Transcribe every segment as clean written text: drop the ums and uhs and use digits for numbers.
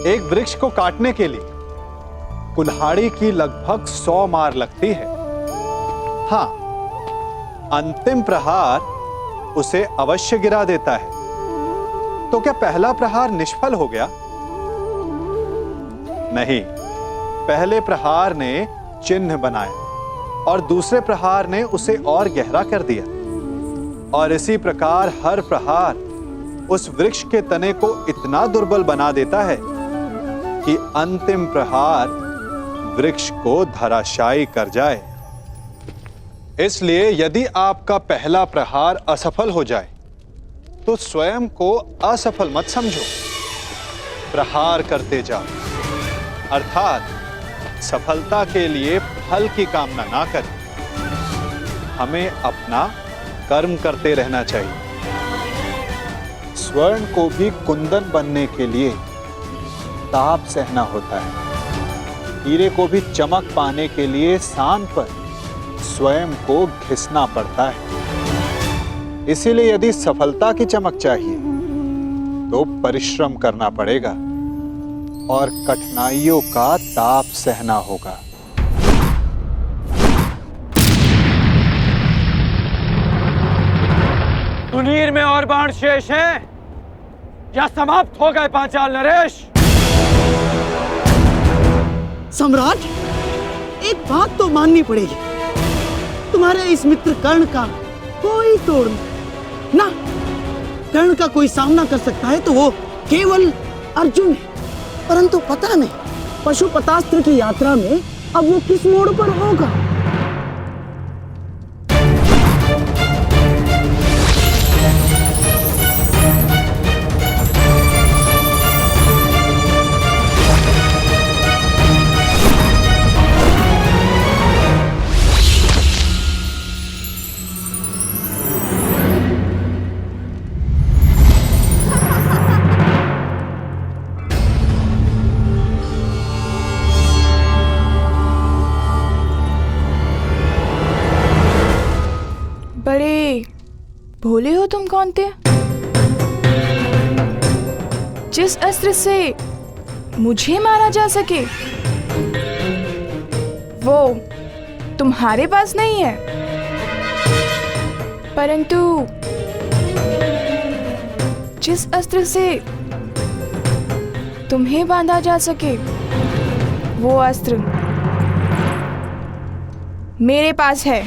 एक वृक्ष को काटने के लिए कुल्हाड़ी की लगभग 100 मार लगती है। हाँ, अंतिम प्रहार उसे अवश्य गिरा देता है। तो क्या पहला प्रहार निष्फल हो गया? नहीं, पहले प्रहार ने चिन्ह बनाया और दूसरे प्रहार ने उसे और गहरा कर दिया। और इसी प्रकार हर प्रहार उस वृक्ष के तने को इतना दुर्बल बना देता है कि अंतिम प्रहार वृक्ष को धराशायी कर जाए। इसलिए यदि आपका पहला प्रहार असफल हो जाए तो स्वयं को असफल मत समझो, प्रहार करते जाओ। अर्थात सफलता के लिए फल की कामना ना करें। हमें अपना कर्म करते रहना चाहिए। स्वर्ण को भी कुंदन बनने के लिए ताप सहना होता है। हीरे को भी चमक पाने के लिए सान पर स्वयं को घिसना पड़ता है। इसीलिए यदि सफलता की चमक चाहिए तो परिश्रम करना पड़ेगा और कठिनाइयों का ताप सहना होगा। तुनीर में और बाण शेष हैं या समाप्त हो गए पांचाल नरेश? सम्राट, एक बात तो माननी पड़ेगी, तुम्हारे इस मित्र कर्ण का कोई तोड़ नहीं ना। कर्ण का कोई सामना कर सकता है तो वो केवल अर्जुन है, परंतु पता नहीं पशुपतास्त्र की यात्रा में अब वो किस मोड़ पर होगा। बड़े भोले हो तुम कौनते। जिस अस्त्र से मुझे मारा जा सके वो तुम्हारे पास नहीं है, परंतु जिस अस्त्र से तुम्हें बांधा जा सके वो अस्त्र मेरे पास है।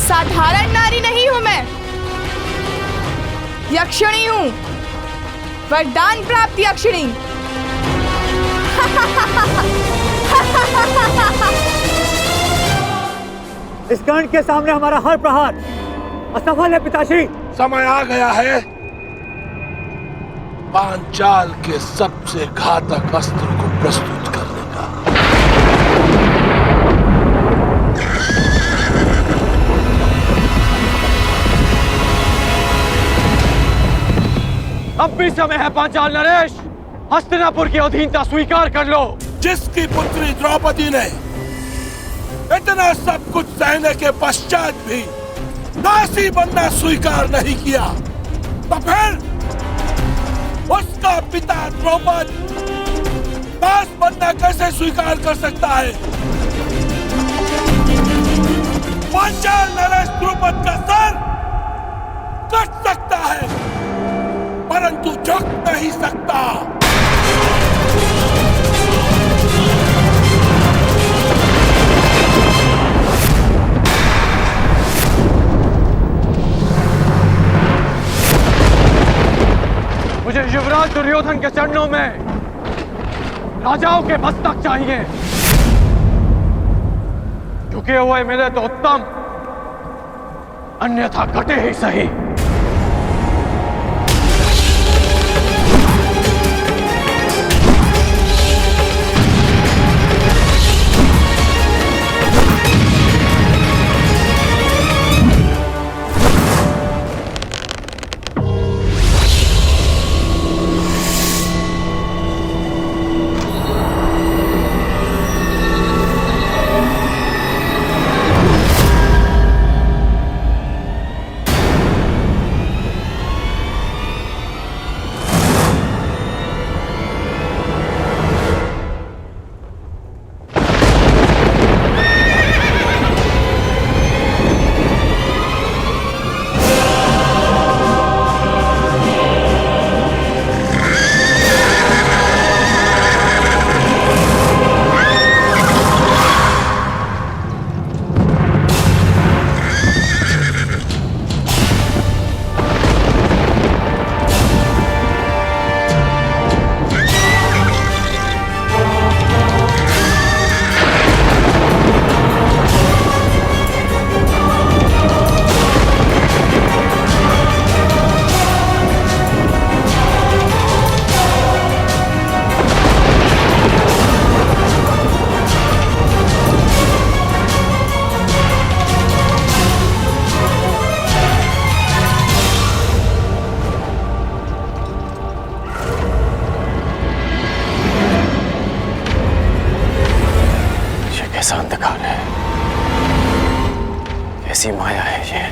साधारण नारी नहीं हूं मैं, यक्षिणी हूं, वरदान प्राप्त यक्षिणी। इस कर्ण के सामने हमारा हर प्रहार असफल है पिताश्री। समय आ गया है पांचाल के सबसे घातक अस्त्र को प्रस्तुत करने का। अब भी समय है पांचाल नरेश, हस्तिनापुर की अधीनता स्वीकार कर लो। जिसकी पुत्री द्रौपदी ने इतना सब कुछ सहने के पश्चात भी दासी बनना स्वीकार नहीं किया, तो फिर उसका पिता द्रौपद दास बनना कैसे स्वीकार कर सकता है? पांचाल नरेश द्रौपद का सर कट सकता है परंतु झुक नहीं सकता। मुझे युवराज दुर्योधन के चरणों में राजाओं के मस्तक चाहिए। झुके हुए मिले तो उत्तम, अन्यथा कटे ही सही। कैसा अंधकार है, कैसी माया है ये।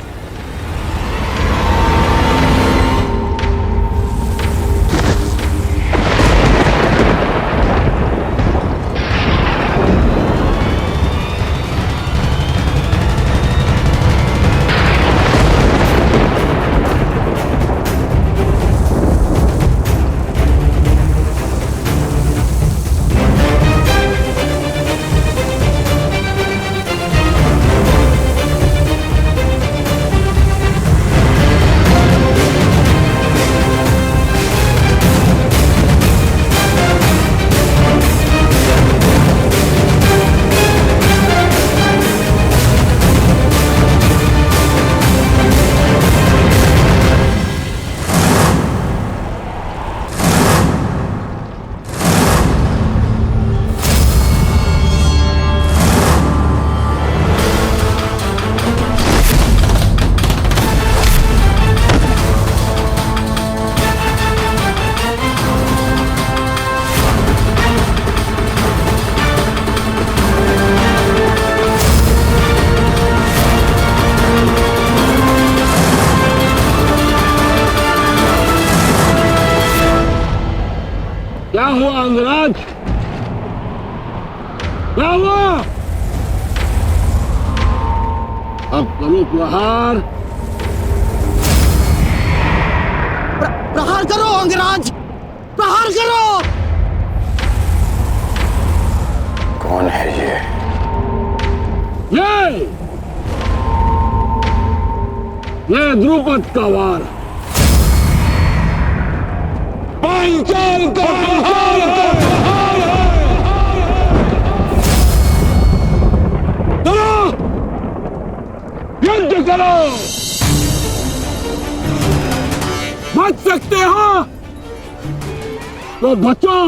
क्या हुआ अंगराज? क्या हुआ? अब करो प्रहार। प्रहार करो अंगराज, प्रहार करो। कौन है ये? ये द्रुपद का वार। पांचाल का प्रहार है। चलो युद्ध करो। बच सकते हो तो बचो।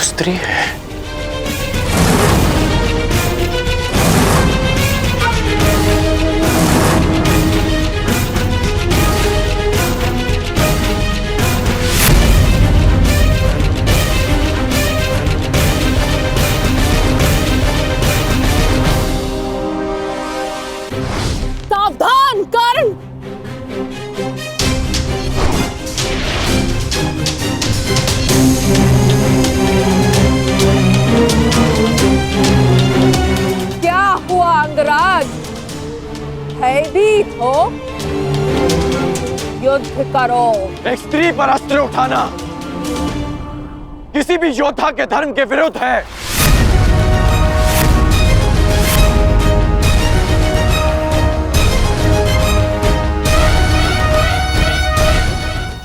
स्त्री है। सावधान कर्ण। क्या हुआ अंगराज? भयभीत हो? युद्ध करो। एक स्त्री पर अस्त्र उठाना किसी भी योद्धा के धर्म के विरुद्ध है।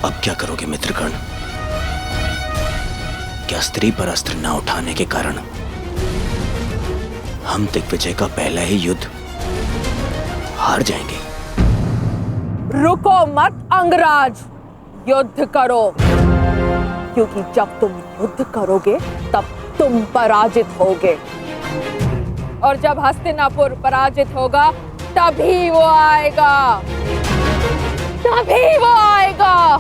अब क्या करोगे मित्रगण? क्या स्त्री पर अस्त्र न उठाने के कारण हम दिग्विजय का पहला ही युद्ध हार जाएंगे? रुको मत अंगराज, युद्ध करो, क्योंकि जब तुम युद्ध करोगे तब तुम पराजित होगे, और जब हस्तिनापुर पराजित होगा तभी वो आएगा, तभी वो आएगा।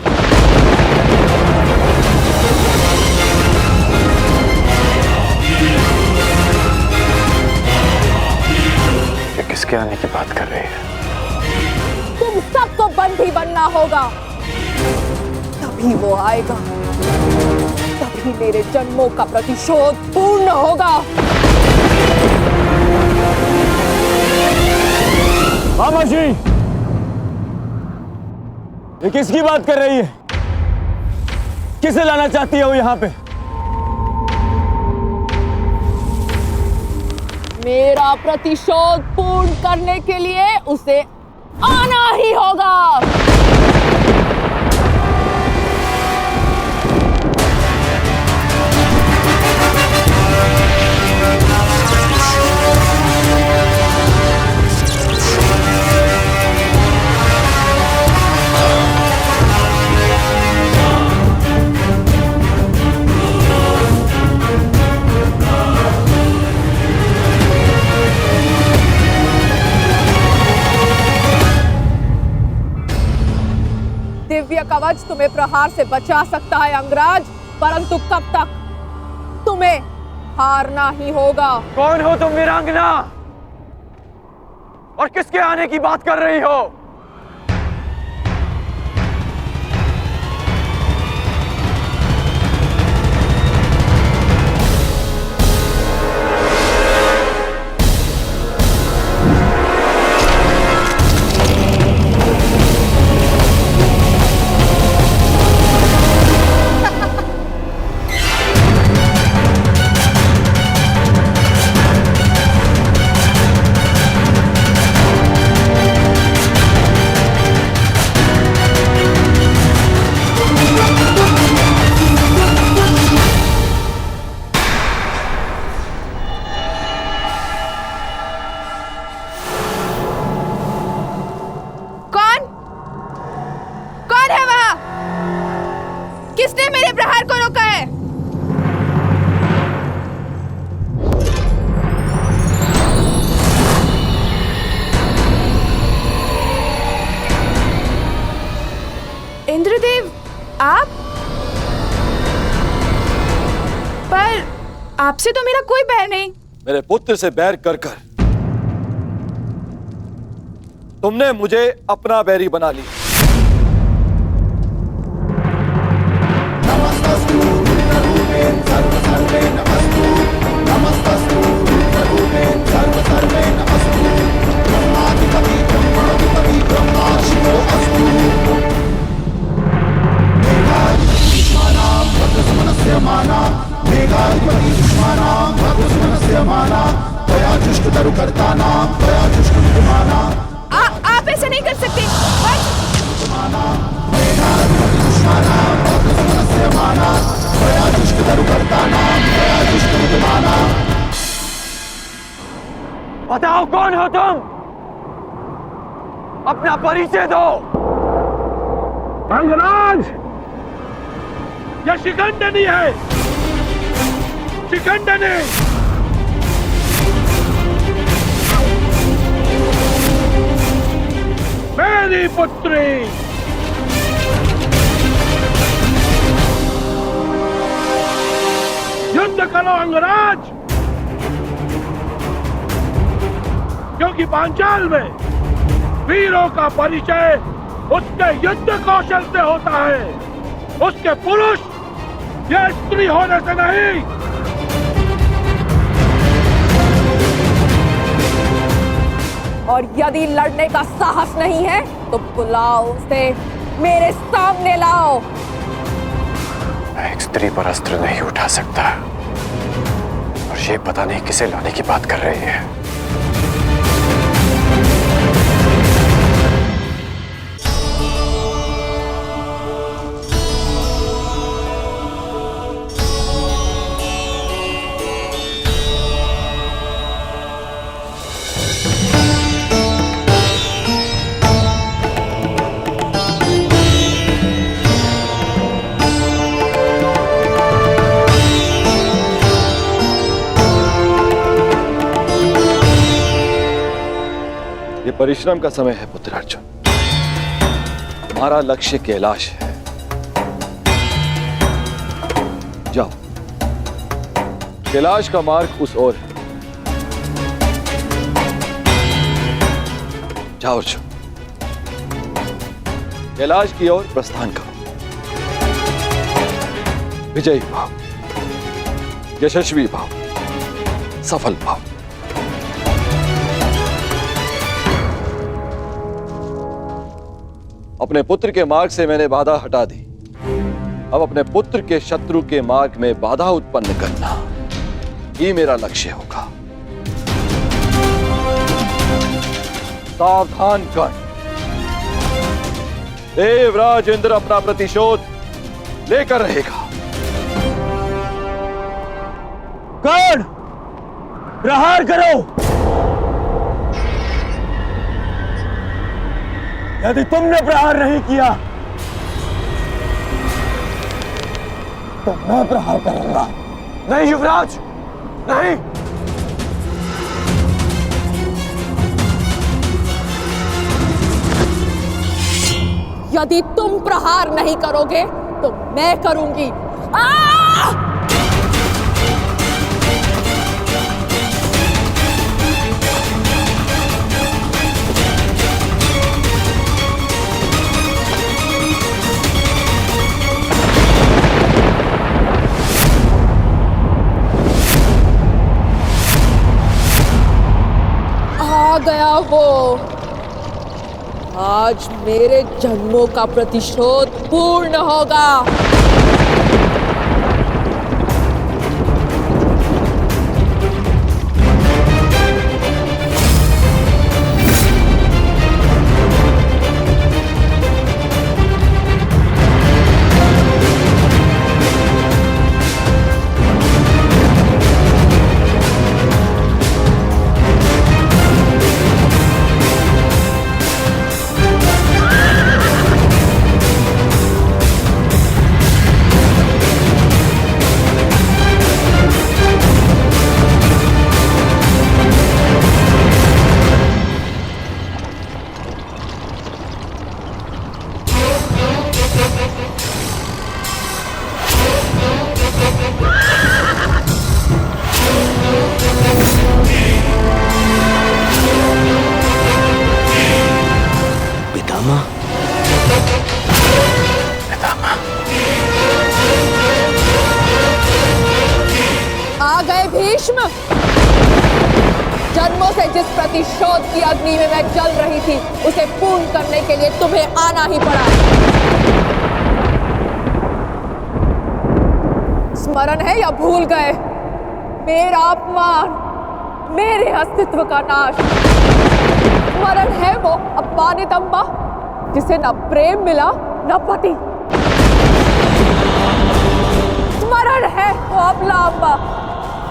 लाने की बात कर रही है? तुम सबको बंदी बनना होगा, तभी वो आएगा, तभी मेरे जन्मों का प्रतिशोध पूर्ण होगा। मामा जी, ये किसकी बात कर रही है? किसे लाना चाहती है वो यहाँ पे? मेरा प्रतिशोध पूर्ण करने के लिए उसे आना ही होगा। दिव्य कवच तुम्हें प्रहार से बचा सकता है अंगराज, परंतु कब तक? तुम्हें हारना ही होगा। कौन हो तुम वीरांगना? और किसके आने की बात कर रही हो? किसने मेरे प्रहार को रोका है? इंद्रदेव, आप? पर आपसे तो मेरा कोई बैर नहीं। मेरे पुत्र से बैर कर कर तुमने मुझे अपना बैरी बना लिया। आप ऐसा नहीं कर सकते। बताओ कौन हो तुम? अपना परिचय दो। अंगराज, यह शिखंडनी है, शिखंडनी। मेरी पुत्री युद्ध करो अंगराज, क्योंकि पांचाल में वीरों का परिचय उसके युद्ध कौशल से होता है, उसके पुरुष या स्त्री होने से नहीं। और यदि लड़ने का साहस नहीं है तो बुलाओ उसे, मेरे सामने लाओ। मैं एक स्त्री पर अस्त्र नहीं उठा सकता, और ये पता नहीं किसे लाने की बात कर रही है। ये परिश्रम का समय है पुत्र अर्जुन। हमारा लक्ष्य कैलाश है। जाओ, कैलाश का मार्ग उस ओर है। जाओ अर्जुन, कैलाश की ओर प्रस्थान करो। विजयी भाव, यशस्वी भाव, सफल भाव। अपने पुत्र के मार्ग से मैंने बाधा हटा दी। अब अपने पुत्र के शत्रु के मार्ग में बाधा उत्पन्न करना ही मेरा लक्ष्य होगा। सावधान कर, देवराज इंद्र अपना प्रतिशोध लेकर रहेगा। कर्ण, प्रहार करो। यदि तुमने प्रहार नहीं किया तो मैं प्रहार करूंगा। नहीं युवराज, नहीं। यदि तुम प्रहार नहीं करोगे तो मैं करूंगी। आ गया वो। आज मेरे जन्मों का प्रतिशोध पूर्ण होगा। आ गए भीष्म। जन्मों से जिस प्रतिशोध की अग्नि में मैं जल रही थी उसे पूर्ण करने के लिए तुम्हें आना ही पड़ा। स्मरण है या भूल गए? मेरा अपमान, मेरे अस्तित्व का नाश। स्मरण है वो अपमानित अम्बा जिसे न प्रेम मिला न पति। स्मरण है वो अबला अम्बा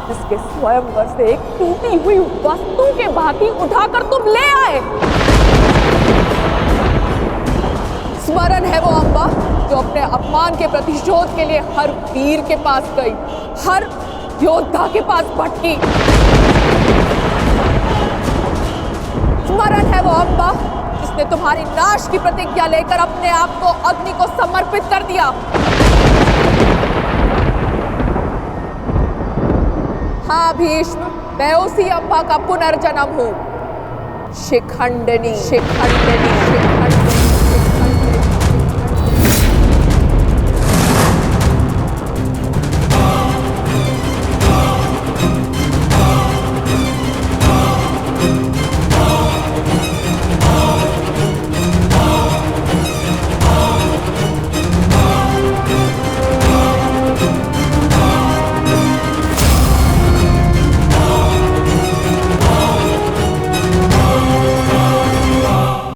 जिसके स्वयंवर से एक टूटी हुई वस्तु के भांति उठाकर तुम ले आए। स्मरण है वो अम्बा जो अपने अपमान के प्रतिशोध के लिए हर वीर के पास गई, हर योद्धा के पास भटकी। स्मरण है वो अम्बा जिसने तुम्हारी नाश की प्रतिज्ञा लेकर अपने आप को अग्नि को समर्पित कर दिया। हाँ भीष्म, मैं उसी अम्बा का पुनर्जन्म हूँ। शिखंडिनी, शिखंडिनी, शिखंडिनी।